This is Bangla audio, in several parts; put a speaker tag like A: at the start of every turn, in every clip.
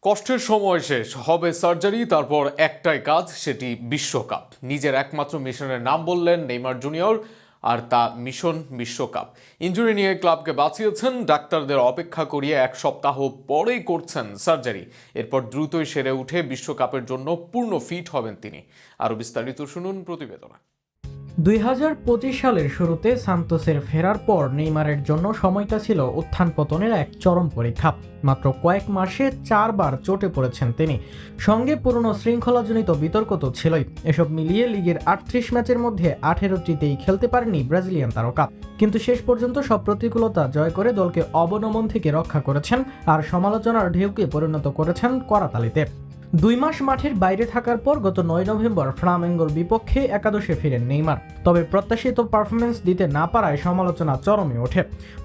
A: কষ্টের সময় শেষ হবে সার্জারি, তারপর একটাই কাজ, সেটি বিশ্বকাপ। নিজের একমাত্র মিশনের নাম বললেন নেইমার জুনিয়র, আর তা মিশন বিশ্বকাপ। ইনজুরি নিয়ে ক্লাবকে বাঁচিয়েছেন, ডাক্তারদের অপেক্ষা করিয়ে এক সপ্তাহ পরেই করছেন সার্জারি। এরপর দ্রুতই সেরে উঠে বিশ্বকাপের জন্য পূর্ণ ফিট হবেন তিনি। আরও বিস্তারিত শুনুন প্রতিবেদনে।
B: 2025 সালের শুরুতে সান্তোসের ফেরার পর নেইমারের জন্য সময়টা ছিল উত্থান পতনের এক চরম পরীক্ষা। মাত্র কয়েক মাসে 4 বার চোটে পড়েছেন তিনি, সঙ্গে পুরনো শৃঙ্খলাজনিত বিতর্ক তো ছিলই। এসব মিলিয়ে লিগের 38 ম্যাচের মধ্যে 18টিতেই খেলতে পারেনি ব্রাজিলিয়ান তারকা। কিন্তু শেষ পর্যন্ত সব প্রতিকূলতা জয় করে দলকে অবনমন থেকে রক্ষা করেছেন আর সমালোচনার ঢেউকে পরিণত করেছেন করাতালিতে। 2 মাস মাঠের বাইরে থাকার পর গত 9 নভেম্বর ফ্লামেঙ্গোর বিপক্ষে একাদশে ফিরেন নেইমার। তবে প্রত্যাশিত পারফরমেন্স দিতে না পারায় সমালোচনা চরমে ওঠে।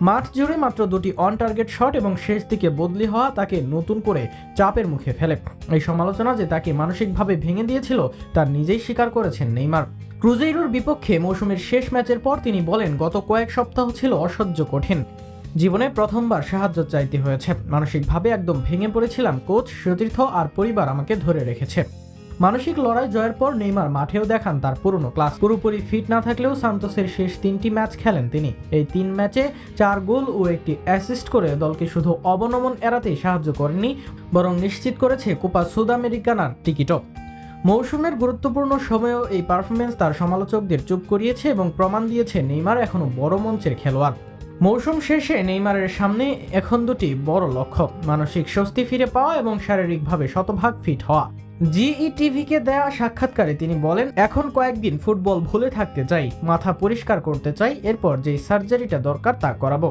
B: মাঠ জুড়ে মাত্র 2টি অন টার্গেট শট এবং শেষ দিকে বদলি হওয়া তাকে নতুন করে চাপের মুখে ফেলে। এই সমালোচনা যে তাকে মানসিকভাবে ভেঙে দিয়েছিল তা নিজেই স্বীকার করেছেন নেইমার। ক্রুজেইরোর বিপক্ষে মৌসুমের শেষ ম্যাচের পর তিনি বলেন, গত কয়েক সপ্তাহ ছিল অসহ্য কঠিন। জীবনে প্রথমবার সাহায্য চাইতে হয়েছে। মানসিকভাবে একদম ভেঙে পড়েছিলাম। কোচ, সতীর্থ আর পরিবার আমাকে ধরে রেখেছে। মানসিক লড়াই জয়ের পর নেইমার মাঠেও দেখান তার পুরনো ক্লাস। পুরোপুরি ফিট না থাকলেও সান্তোসের শেষ 3টি ম্যাচ খেলেন তিনি। এই 3 ম্যাচে 4 গোল ও 1টি অ্যাসিস্ট করে দলকে শুধু অবনমন এড়াতেই সাহায্য করেনি, বরং নিশ্চিত করেছে কোপা সুদামেরিকানার টিকিটও। মৌসুমের গুরুত্বপূর্ণ সময়েও এই পারফরমেন্স তার সমালোচকদের চুপ করিয়েছে এবং প্রমাণ দিয়েছে নেইমার এখনও বড় মঞ্চের খেলোয়াড়। মৌসুম শেষে নেইমারের সামনে এখন 2টি বড় লক্ষ্য: মানসিক স্বস্তি ফিরে পাওয়া এবং শারীরিকভাবে শতভাগ ফিট হওয়া। জিইটিভিকে দেয়া সাক্ষাৎকারে তিনি বলেন, এখন কয়েকদিন ফুটবল ভুলে থাকতে চাই, মাথা পরিষ্কার করতে চাই, এরপর যেই সার্জারিটা দরকার তা করাবো।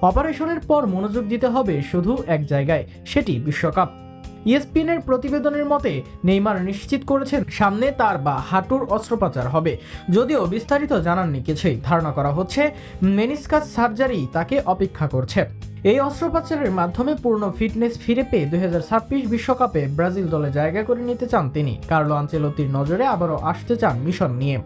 B: অপারেশনের পর মনোযোগ দিতে হবে শুধু এক জায়গায়, সেটি বিশ্বকাপ। ইএসপিএনের প্রতিবেদনের মতে নেইমার নিশ্চিত করেছেন সামনে তার হাঁটুর অস্ত্রোপচার হবে, যদিও বিস্তারিত জানাননি কিছুই। ধারণা করা হচ্ছে মেনিসকাস সার্জারি তাকে অপেক্ষা করছে। এই অস্ত্রোপচারের মাধ্যমে পূর্ণ ফিটনেস ফিরে পেয়ে 2026 বিশ্বকাপে ব্রাজিল দলে জায়গা করে নিতে চান তিনি। কার্লো আনচেলত্তির নজরে আবারও আসতে চান মিশন নিয়ে।